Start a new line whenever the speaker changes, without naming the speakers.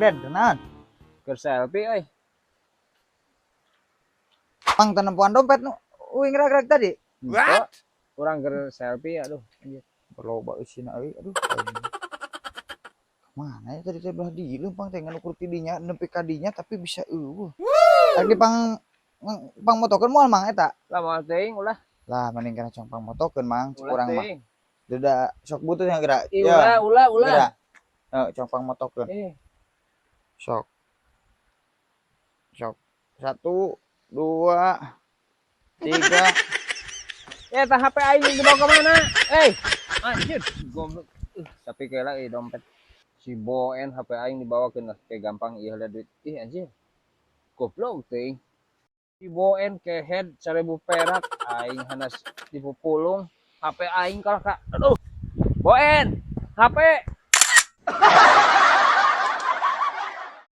Den, tenan.
Ke selfie euy.
Pang tenempuan dompet nu uing rag-rag tadi.
What? Kurang ke selfie aduh anjir.
Loba isina euy, aduh. Mana ya tadi teh belah dieu pang teh ngan ukur tidinya nepi ka dinya tapi bisa eueuh. Tadi pang motokeun moal mang eta.
Lah moal teuing ulah.
Lah mending kana cong pang motokeun mang
Ulah
kurang mah.
teuing.
Deda sok butuh yang gerak.
Ulah.
Gerak. Cong pang motokeun. Sok. Sok. 1 2 3.
Eta HP aing dibawa ke mana? Anjir, goblok. Tapi kela dompet. Si Boen HP aing dibawa ke gampang ieu ada duit. Anjir. Goblok teuing. Si Boen ke head 1000 perak aing hanas dipupulung HP aing kalau Kak. Aduh. Boen, HP